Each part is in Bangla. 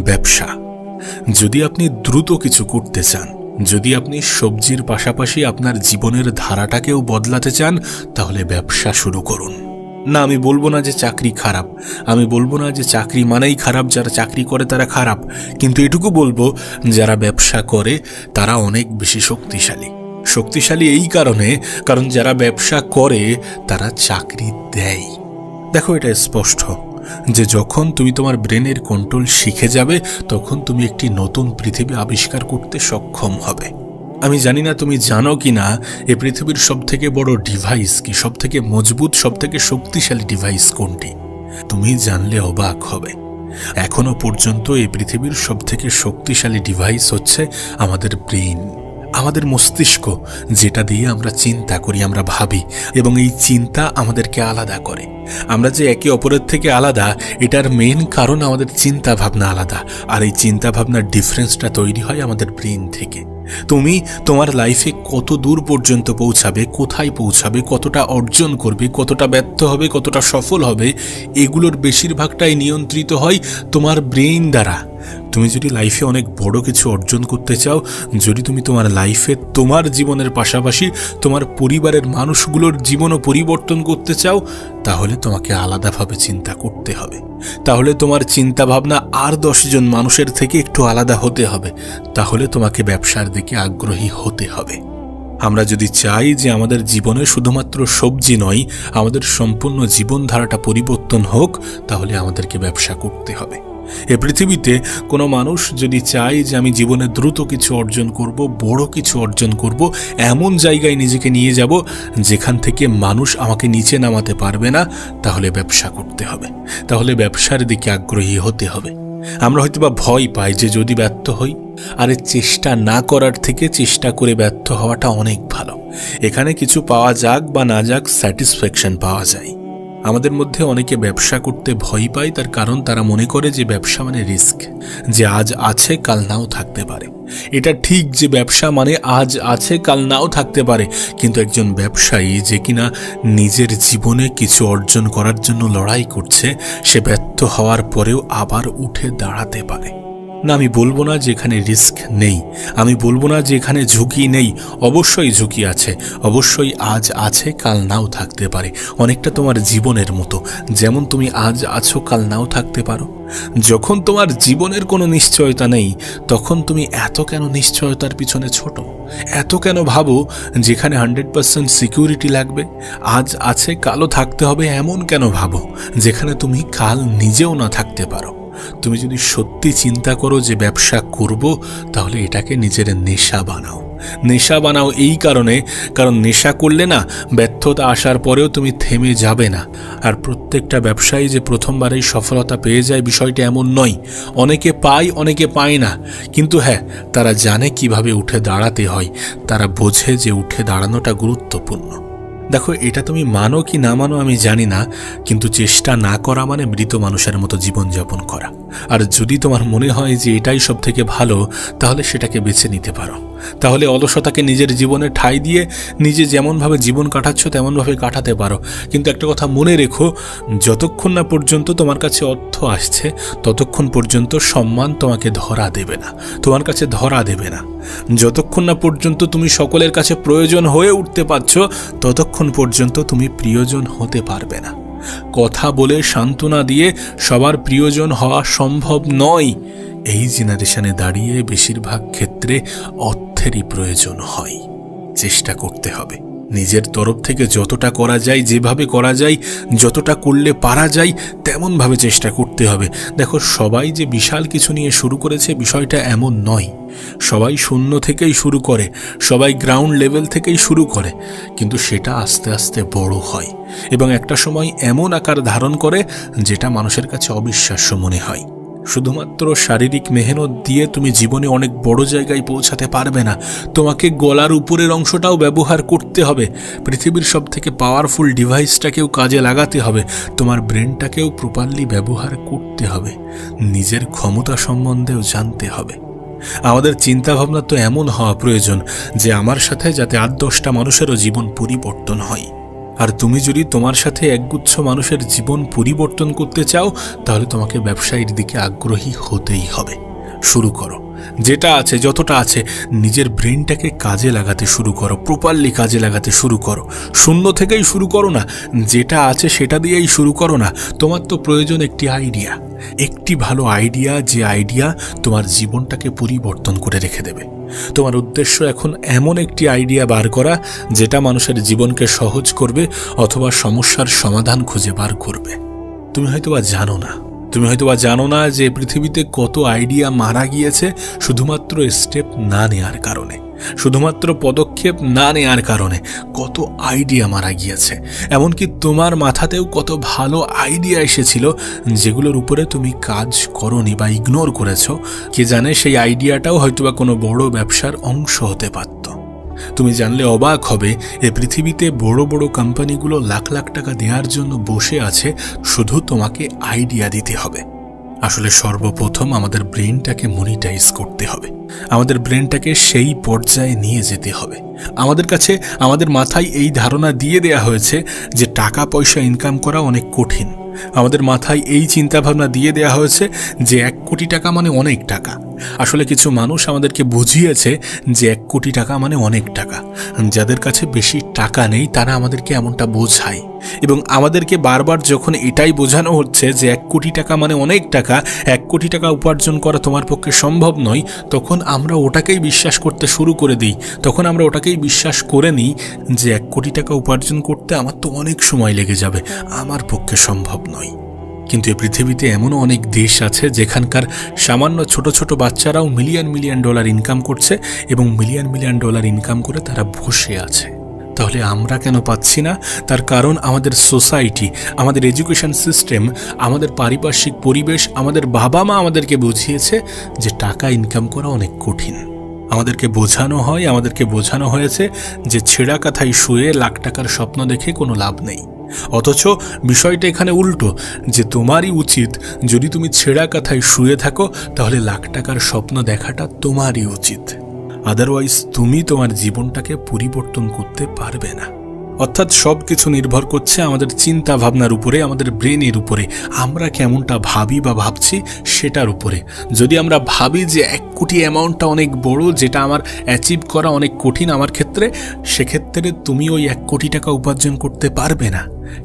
ব্যবসা। যদি আপনি দ্রুত কিছু করতে চান, যদি আপনি সবজির পাশাপাশি আপনার জীবনের ধারাটাকেও বদলাতে চান, তাহলে ব্যবসা শুরু করুন। না, আমি বলবো না যে চাকরি খারাপ, আমি বলবো না যে চাকরি মানেই খারাপ, যারা চাকরি করে তারা খারাপ, কিন্তু এটুকু বলবো যারা ব্যবসা করে তারা অনেক বেশি শক্তিশালী। শক্তিশালী এই কারণ যারা ব্যবসা করে তারা চাকরি দেয়। দেখো, এটা স্পষ্ট যে যখন তুমি তোমার ব্রেনের কন্ট্রোল শিখে যাবে, তখন তুমি একটি নতুন পৃথিবী আবিষ্কার করতে সক্ষম হবে। আমি জানি না তুমি জানো কি না, এই পৃথিবীর সবথেকে বড় ডিভাইস কি, সবথেকে মজবুত, সবথেকে শক্তিশালী ডিভাইস কোনটি? তুমি জানলে অবাক হবে। এখনো পর্যন্ত এই পৃথিবীর সবথেকে শক্তিশালী ডিভাইস হচ্ছে আমাদের ব্রেন, আমাদের মস্তিষ্ক, যেটা দিয়ে আমরা চিন্তা করি, আমরা ভাবি, এবং এই চিন্তা আমাদেরকে আলাদা করে। আমরা যে একে অপরের থেকে আলাদা, এটার মেইন কারণ আমাদের চিন্তা ভাবনা আলাদা, আর এই চিন্তা ভাবনার ডিফারেন্সটা তৈরি হয় আমাদের ব্রেন থেকে। তুমি তোমার লাইফে কত দূর পর্যন্ত পৌঁছাবে, কোথায় পৌঁছাবে, কতটা অর্জন করবে, কতটা ব্যর্থ হবে, কতটা সফল হবে, এগুলোর বেশিরভাগটাই নিয়ন্ত্রিত হয় তোমার ব্রেন দ্বারা। তুমি যদি লাইফে অনেক বড় কিছু অর্জন করতে চাও, যদি তুমি তোমার লাইফে তোমার জীবনের পাশাপাশি তোমার পরিবারের মানুষগুলোর জীবনও পরিবর্তন করতে চাও, তাহলে তোমাকে আলাদাভাবে চিন্তা করতে হবে। তাহলে তোমার চিন্তা ভাবনা আর 10 জন মানুষের থেকে একটু আলাদা হতে হবে। তাহলে তোমাকে ব্যবসার দিকে আগ্রহী হতে হবে। আমরা যদি চাই যে আমাদের জীবনে শুধুমাত্র সবজি নয়, আমাদের সম্পূর্ণ জীবনধারাটা পরিবর্তন হোক, তাহলে আমাদেরকে ব্যবসা করতে হবে। এ পৃথিবীতে কোনো মানুষ যদি চায় যে আমি জীবনে দ্রুত কিছু অর্জন করব, বড় কিছু অর্জন করব, এমন জায়গায় নিজেকে নিয়ে যাব যেখান থেকে মানুষ আমাকে নিচে নামাতে পারবে না, তাহলে ব্যবসা করতে হবে। তাহলে ব্যবসার দিকে আগ্রহী হতে হবে। আমরা হয়তোবা ভয় পাই যে যদি ব্যর্থ হই, আরে চেষ্টা না করার থেকে চেষ্টা করে ব্যর্থ হওয়াটা অনেক ভালো। এখানে কিছু পাওয়া যাক বা না যাক, স্যাটিসফ্যাকশন পাওয়া যায়। আমাদের মধ্যে অনেকে ব্যবসা করতে ভয় পায়, তার কারণ তারা মনে করে যে ব্যবসা মানে রিস্ক, যে আজ আছে কাল নাও থাকতে পারে। এটা ঠিক যে ব্যবসা মানে আজ আছে কাল নাও থাকতে পারে, কিন্তু একজন ব্যবসায়ী যে কিনা নিজের জীবনে কিছু অর্জন করার জন্য লড়াই করছে, সে ব্যর্থ হওয়ার পরেও আবার উঠে দাঁড়াতে পারে। না, আমি বলবো না যে এখানে রিস্ক নেই, আমি বলবো না যে এখানে ঝুঁকি নেই। অবশ্যই ঝুঁকি আছে, অবশ্যই আজ আছে কাল নাও থাকতে পারে। অনেকটা তোমার জীবনের মতো, যেমন তুমি আজ আছো কাল নাও থাকতে পারো। যখন তোমার জীবনের কোনো নিশ্চয়তা নেই, তখন তুমি এত কেন নিশ্চয়তার পিছনে ছোট, এত কেন ভাবো যেখানে 100% সিকিউরিটি লাগবে? আজ আছে কালও থাকতে হবে এমন কেন ভাবো, যেখানে তুমি কাল নিজেও না থাকতে পারো? তুমি যদি সত্যি চিন্তা করো যে ব্যবসা করব, তাহলে এটাকে নিজের নেশা বানাও। নেশা বানাও এই কারণ নেশা করলে না, ব্যর্থতা আসার পরেও তুমি থেমে যাবে না। আর প্রত্যেকটা ব্যবসায়ী যে প্রথমবারেই সফলতা পেয়ে যায়, বিষয়টা এমন নয়। অনেকে পায়, অনেকে পায় না, কিন্তু হ্যাঁ, তারা জানে কিভাবে উঠে দাঁড়াতে হয়। তারা বোঝে যে উঠে দাঁড়ানোটা গুরুত্বপূর্ণ। দেখো, এটা তুমি মানো কি না মানো আমি জানি না, কিন্তু চেষ্টা না করা মানে মৃত মানুষের মতো জীবনযাপন করা। আর যদি তোমার মনে হয় যে এটাই সব থেকে ভালো, তাহলে সেটাকে বেছে নিতে পারো। তাহলে অলসতাকে নিজের জীবনে ঠাঁই দিয়ে নিজে যেমনভাবে জীবন কাটাচ্ছ তেমনভাবে কাটাতে পারো। কিন্তু একটা কথা মনে রেখো, যতক্ষণ না পর্যন্ত তোমার কাছে অর্থ আসছে, ততক্ষণ পর্যন্ত সম্মান তোমাকে ধরা দেবে না, তোমার কাছে ধরা দেবে না। যতক্ষণ না পর্যন্ত তুমি সকলের কাছে প্রয়োজন হয়ে উঠতে পারছ, ততক্ষণ পর্যন্ত তুমি প্রিয়জন হতে পারবে না। কথা বলে সান্ত্বনা দিয়ে সবার প্রিয়জন হওয়া সম্ভব নয়। এই জেনারেশনে দাঁড়িয়ে বেশিরভাগ ক্ষেত্রে অর্থেরই প্রয়োজন হয়। চেষ্টা করতে হবে নিজের তরফ থেকে যতটা করা যায়, যেভাবে করা যায়, যতটা করলে পারা যায় তেমনভাবে চেষ্টা করতে হবে। দেখো, সবাই যে বিশাল কিছু নিয়ে শুরু করেছে বিষয়টা এমন নয়। সবাই শূন্য থেকেই শুরু করে, সবাই গ্রাউন্ড লেভেল থেকেই শুরু করে, কিন্তু সেটা আস্তে আস্তে বড় হয় এবং একটা সময় এমন আকার ধারণ করে যেটা মানুষের কাছে অবিশ্বাস্য মনে হয়। শুধুমাত্র শারীরিক মেহনত দিয়ে তুমি জীবনে অনেক বড় জায়গায় পৌঁছাতে পারবে না। তোমাকে গলার উপরের অংশটাও ব্যবহার করতে হবে। পৃথিবীর সব থেকে পাওয়ারফুল ডিভাইসটাকেও কাজে লাগাতে হবে। তোমার ব্রেনটাকেও প্রপারলি ব্যবহার করতে হবে। নিজের ক্ষমতা সম্বন্ধেও জানতে হবে। আমাদের চিন্তাভাবনা তো এমন হওয়া প্রয়োজন যে আমার সাথে যাতে 8-10টা মানুষেরও জীবন পরিবর্তন হয়। আর তুমি যদি তোমার সাথে একগুচ্ছ মানুষের জীবন পরিবর্তন করতে চাও, তাহলে তোমাকে ব্যবসায়ের দিকে আগ্রহী হতেই হবে। শুরু করো, যেটা আছে যতটা আছে নিজের ব্রেনটাকে কাজে লাগাতে শুরু করো, প্রপারলি কাজে লাগাতে শুরু করো। শূন্য থেকেই শুরু করো না, যেটা আছে সেটা দিয়েই শুরু করো না। তোমার তো প্রয়োজন একটি আইডিয়া, একটি ভালো আইডিয়া, যে আইডিয়া তোমার জীবনটাকে পরিবর্তন করে রেখে দেবে। তোমার উদ্দেশ্য এখন এমন একটি আইডিয়া বার করা যেটা মানুষের জীবনকে সহজ করবে অথবা সমস্যার সমাধান খুঁজে বার করবে। তুমি হয়তোবা জানো না যে পৃথিবীতে কত আইডিয়া মারা গিয়েছে শুধুমাত্র স্টেপ না নেওয়ার কারণে, শুধুমাত্র পদক্ষেপ না নেওয়ার কারণে কত আইডিয়া মারা গিয়েছে। এমনকি তোমার মাথাতেও কত ভালো আইডিয়া এসেছিল যেগুলোর উপরে তুমি কাজ করনি বা ইগনোর করেছো। কে জানে সেই আইডিয়াটাও হয়তোবা কোনো বড় ব্যবসার অংশ হতে পারত। তুমি জানলে অবাক হবে, এই পৃথিবীতে বড় বড় কোম্পানিগুলো লাখ লাখ টাকা দেওয়ার জন্য বসে আছে, শুধু তোমাকে আইডিয়া দিতে হবে। আসলে সর্বপ্রথম আমাদের ব্রেনটাকে মনিটাইজ করতে হবে, আমাদের ব্রেনটাকে সেই পর্যায়ে নিয়ে যেতে হবে। আমাদের মাথায় এই ধারণা দিয়ে দেয়া হয়েছে যে টাকা পয়সা ইনকাম করা অনেক কঠিন। আমাদের মাথায় এই চিন্তাভাবনা দিয়ে দেয়া হয়েছে যে 1 কোটি টাকা মানে অনেক টাকা। আসলে কিছু মানুষ আমাদেরকে বুঝিয়েছে যে 1 কোটি টাকা মানে অনেক টাকা। যাদের কাছে বেশি টাকা নেই তারা আমাদেরকে এমনটা বোঝায়, এবং আমাদেরকে বারবার যখন এটাই বোঝানো হচ্ছে যে 1 কোটি টাকা মানে অনেক টাকা, 1 কোটি টাকা উপার্জন করা তোমার পক্ষে সম্ভব নয়, তখন আমরা ওটাকেই বিশ্বাস করতে শুরু করে দিই। তখন আমরা ওটাকেই বিশ্বাস করে নিই যে 1 কোটি টাকা উপার্জন করতে আমার তো অনেক সময় লেগে যাবে, আমার পক্ষে সম্ভব নয়। কিন্তু এই পৃথিবীতে এমনও অনেক দেশ আছে যেখানকার সামান্য ছোট ছোট বাচ্চারাও মিলিয়ন মিলিয়ন ডলার ইনকাম করছে, এবং মিলিয়ন মিলিয়ন ডলার ইনকাম করে তারা বসে আছে। তাহলে আমরা কেন পাচ্ছি না? তার কারণ আমাদের সোসাইটি, আমাদের এডুকেশন সিস্টেম, আমাদের পারিপার্শ্বিক পরিবেশ, আমাদের বাবা মা আমাদেরকে বুঝিয়েছে যে টাকা ইনকাম করা অনেক কঠিন। আমাদেরকে বোঝানো হয়েছে যে ছেঁড়া কাঁথায় শুয়ে লাখ টাকার স্বপ্ন দেখে কোনো লাভ নেই। অথচ বিষয়টা এখানে উল্টো, যে তোমারই উচিত, যদি তুমি ছেঁড়া কাঁথায় শুয়ে থাকো তাহলে লাখ টাকার স্বপ্ন দেখাটা তোমারই উচিত। আদারওয়াইজ তুমি তোমার জীবনটাকে পরিবর্তন করতে পারবে না। অর্থাৎ সব কিছু নির্ভর করছে আমাদের চিন্তা ভাবনার উপরে, আমাদের ব্রেনের উপরে, আমরা কেমনটা ভাবি বা ভাবছি সেটার উপরে। যদি আমরা ভাবি যে 1 কোটি অ্যামাউন্টটা অনেক বড়, যেটা আমার অ্যাচিভ করা অনেক কঠিন আমার ক্ষেত্রে, সেক্ষেত্রে তুমি ওই 1 কোটি টাকা উপার্জন করতে পারবে না।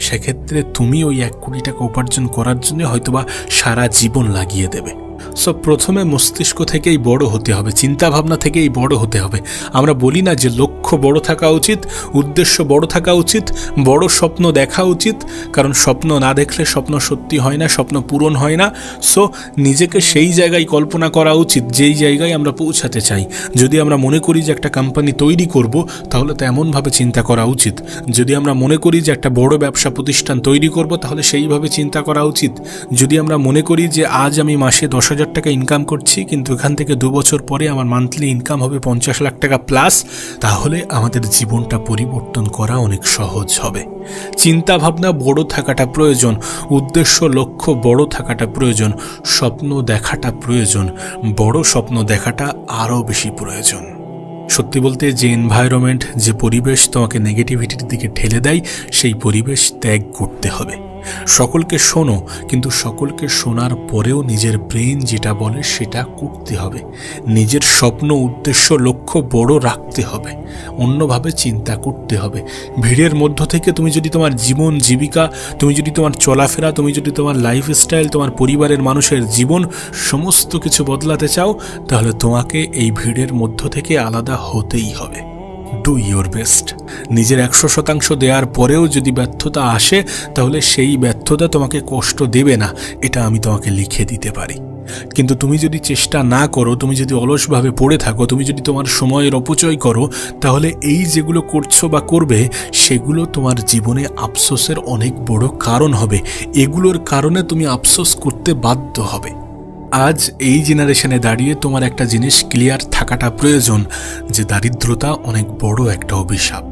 সেক্ষেত্রে তুমি ওই 1 কোটি টাকা উপার্জন করার জন্য হয়তোবা সারা জীবন লাগিয়ে দেবে। সো প্রথমে মস্তিষ্ক থেকেই বড় হতে হবে, চিন্তাভাবনা থেকেই বড় হতে হবে। আমরা বলি না যে লক্ষ্য বড় থাকা উচিত, উদ্দেশ্য বড় থাকা উচিত, বড় স্বপ্ন দেখা উচিত, কারণ স্বপ্ন না দেখলে স্বপ্ন সত্যি হয় না, স্বপ্ন পূরণ হয় না। সো নিজেকে সেই জায়গায় কল্পনা করা উচিত যেই জায়গায় আমরা পৌঁছাতে চাই। যদি আমরা মনে করি যে একটা কোম্পানি তৈরি করব, তাহলে তো এমনভাবে চিন্তা করা উচিত। যদি আমরা মনে করি যে একটা বড় ব্যবসা প্রতিষ্ঠান তৈরি করব, তাহলে সেইভাবে চিন্তা করা উচিত। যদি আমরা মনে করি যে আজ আমি মাসে 10,000 টাকা ইনকাম করছি, কিন্তু এখান থেকে 2 বছর পরে আমার মান্থলি ইনকাম হবে 50 লাখ টাকা প্লাস, তাহলে আমাদের জীবনটা পরিবর্তন করা অনেক সহজ হবে। চিন্তা ভাবনা বড় থাকাটা প্রয়োজন, উদ্দেশ্য লক্ষ্য বড় থাকাটা প্রয়োজন, স্বপ্ন দেখাটা প্রয়োজন, বড় স্বপ্ন দেখাটা আরও বেশি প্রয়োজন। সত্যি বলতে যে এনভায়রনমেন্ট, যে পরিবেশ তোমাকে নেগেটিভিটির দিকে ঠেলে দেয়, সেই পরিবেশ ত্যাগ করতে হবে। সকলকে শোনো, কিন্তু সকলকে শোনার পরেও নিজের ব্রেন যেটা বলে সেটা করতে হবে। নিজের স্বপ্ন, উদ্দেশ্য, লক্ষ্য বড় রাখতে হবে, অন্যভাবে চিন্তা করতে হবে। ভিড়ের মধ্য থেকে তুমি যদি তোমার জীবন জীবিকা, তুমি যদি তোমার চলাফেরা, তুমি যদি তোমার লাইফস্টাইল, তোমার পরিবারের মানুষের জীবন সমস্ত কিছু বদলাতে চাও, তাহলে তোমাকে এই ভিড়ের মধ্য থেকে আলাদা হতেই হবে। Do your best. নিজের 100% দেওয়ার পরেও যদি ব্যর্থতা আসে, তাহলে সেই ব্যর্থতা তোমাকে কষ্ট দেবে না, এটা আমি তোমাকে লিখে দিতে পারি। কিন্তু তুমি যদি চেষ্টা না করো, তুমি যদি অলসভাবে পড়ে থাকো, তুমি যদি তোমার সময়ের অপচয় করো, তাহলে এই যেগুলো করছো বা করবে, সেগুলো তোমার জীবনে আফসোসের অনেক বড় কারণ হবে। এগুলোর কারণে তুমি আফসোস করতে বাধ্য হবে। আজ এই জেনারেশনে দাঁড়িয়ে তোমার একটা জিনিস ক্লিয়ার থাকাটা প্রয়োজন, যে দারিদ্রতা অনেক বড় একটা অভিশাপ।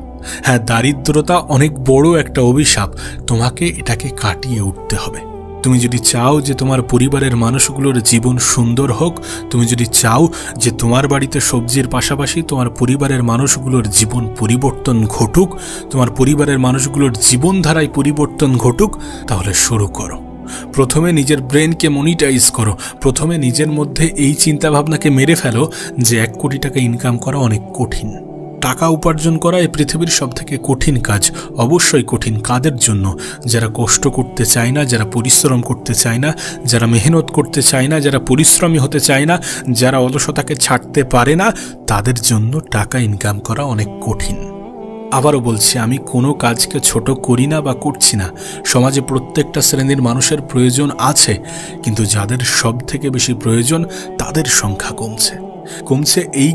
হ্যাঁ, দারিদ্রতা অনেক বড় একটা অভিশাপ। তোমাকে এটাকে কাটিয়ে উঠতে হবে। তুমি যদি চাও যে তোমার পরিবারের মানুষগুলোর জীবন সুন্দর হোক, তুমি যদি চাও যে তোমার বাড়িতে সবজির পাশাপাশি তোমার পরিবারের মানুষগুলোর জীবন পরিবর্তন ঘটুক, তোমার পরিবারের মানুষগুলোর জীবনধারায় পরিবর্তন ঘটুক, তাহলে শুরু করো। প্রথমে নিজের ব্রেনকে মনিটাইজ করো। প্রথমে নিজের মধ্যে এই চিন্তাভাবনাকে মেরে ফেলো যে 1 কোটি টাকা ইনকাম করা অনেক কঠিন। টাকা উপার্জন করা এই পৃথিবীর সবথেকে কঠিন কাজ। অবশ্যই কঠিন কাদের জন্য? যারা কষ্ট করতে চায় না, যারা পরিশ্রম করতে চায় না, যারা মেহনত করতে চায় না, যারা পরিশ্রমী হতে চায় না, যারা অলসতাকে ছাড়তে পারে না, তাদের জন্য টাকা ইনকাম করা অনেক কঠিন। আবারও বলছি, আমি কোনো কাজকে ছোট করি না বা করছি না। সমাজে প্রত্যেকটা শ্রেণীর মানুষের প্রয়োজন আছে, কিন্তু যাদের সব থেকে বেশি প্রয়োজন তাদের সংখ্যা কমছে এই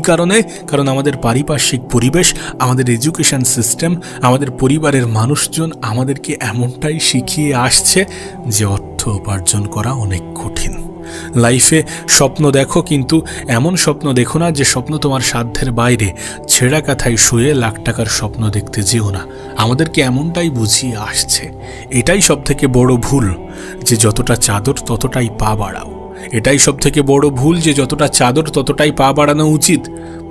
কারণ আমাদের পারিপার্শ্বিক পরিবেশ, আমাদের এডুকেশন সিস্টেম, আমাদের পরিবারের মানুষজন আমাদেরকে এমনটাই শিখিয়ে আসছে যে অর্থ উপার্জন করা অনেক কঠিন। লাইফে স্বপ্ন দেখো, কিন্তু এমন স্বপ্ন দেখো না যে স্বপ্ন তোমার সাধ্যের বাইরে। ছেঁড়া কাঁথায় শুয়ে লাখ টাকার স্বপ্ন দেখতে যেও না। আমাদেরকে এমনটাই বুঝিয়ে আসছে। এটাই সব থেকে বড় ভুল, যে যতটা চাদর ততটাই পা বাড়াও। এটাই সব থেকে বড় ভুল, যে যতটা চাদর ততটাই পা বাড়ানো উচিত।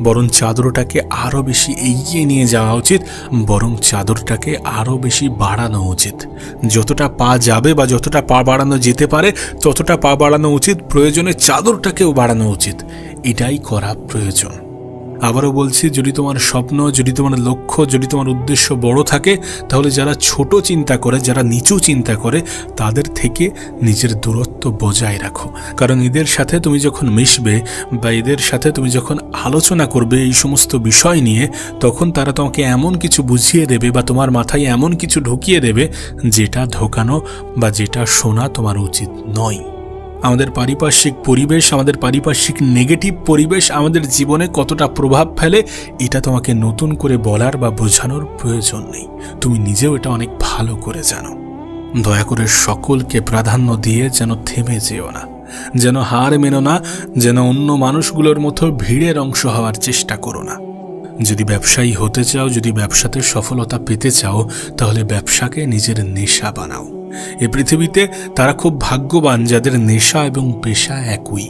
বরং চাদরটাকে আরও বেশি এগিয়ে নিয়ে যাওয়া উচিত, বরং চাদরটাকে আরও বেশি বাড়ানো উচিত। যতটা পা যাবে বা যতটা পা বাড়ানো যেতে পারে ততটা পা বাড়ানো উচিত। প্রয়োজনে চাদরটাকেও বাড়ানো উচিত। এটাই করা প্রয়োজন। আবারও বলছি, যদি তোমার স্বপ্ন, যদি তোমার লক্ষ্য, যদি তোমার উদ্দেশ্য বড় থাকে, তাহলে যারা ছোট চিন্তা করে, যারা নিচু চিন্তা করে, তাদের থেকে নিজের দূরত্ব বজায় রাখো। কারণ এদের সাথে তুমি যখন মিশবে বা এদের সাথে তুমি যখন আলোচনা করবে এই সমস্ত বিষয় নিয়ে, তখন তারা তোমাকে এমন কিছু বুঝিয়ে দেবে বা তোমার মাথায় এমন কিছু ঢুকিয়ে দেবে যেটা ঢোকানো বা যেটা শোনা তোমার উচিত নয়। আমাদের পারিপার্শ্বিক পরিবেশ, আমাদের পারিপার্শ্বিক নেগেটিভ পরিবেশ আমাদের জীবনে কতটা প্রভাব ফেলে, এটা তোমাকে নতুন করে বলার বা বোঝানোর প্রয়োজন নেই। তুমি নিজেও এটা অনেক ভালো করে জানো। দয়া করে সকলকে প্রাধান্য দিয়ে যেন থেমে যেও না, যেন হার মেনো না, যেন অন্য মানুষগুলোর মতো ভিড়ের অংশ হওয়ার চেষ্টা করো না। যদি ব্যবসায়ী হতে চাও, যদি ব্যবসাতে সফলতা পেতে চাও, তাহলে ব্যবসাকে নিজের নেশা বানাও। এ পৃথিবীতে তারা খুব ভাগ্যবান যাদের নেশা এবং পেশা একই।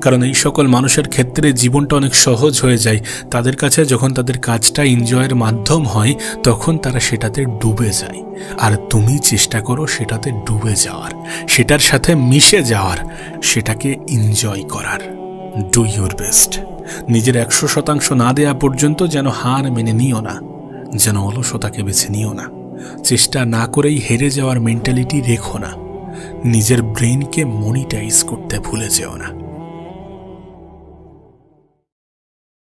কারণ এই সকল মানুষের ক্ষেত্রে জীবনটা অনেক সহজ হয়ে যায়। তাদের কাছে যখন তাদের কাজটা এনজয়ের মাধ্যম হয়, তখন তারা সেটাতে ডুবে যায়। আর তুমি চেষ্টা করো সেটাতে ডুবে যাওয়ার, সেটার সাথে মিশে যাওয়ার, সেটাকে এনজয় করার। Do your best. নিজের 100% না দেয়া পর্যন্ত যেন হার মেনে নিও না, যেন অলসতাকে বেছে নিও না। চেষ্টা না করেই হেরে যাওয়ার মেন্টালিটি রেখো না। নিজের ব্রেনকে মনিটাইজ করতে ভুলে যেও না।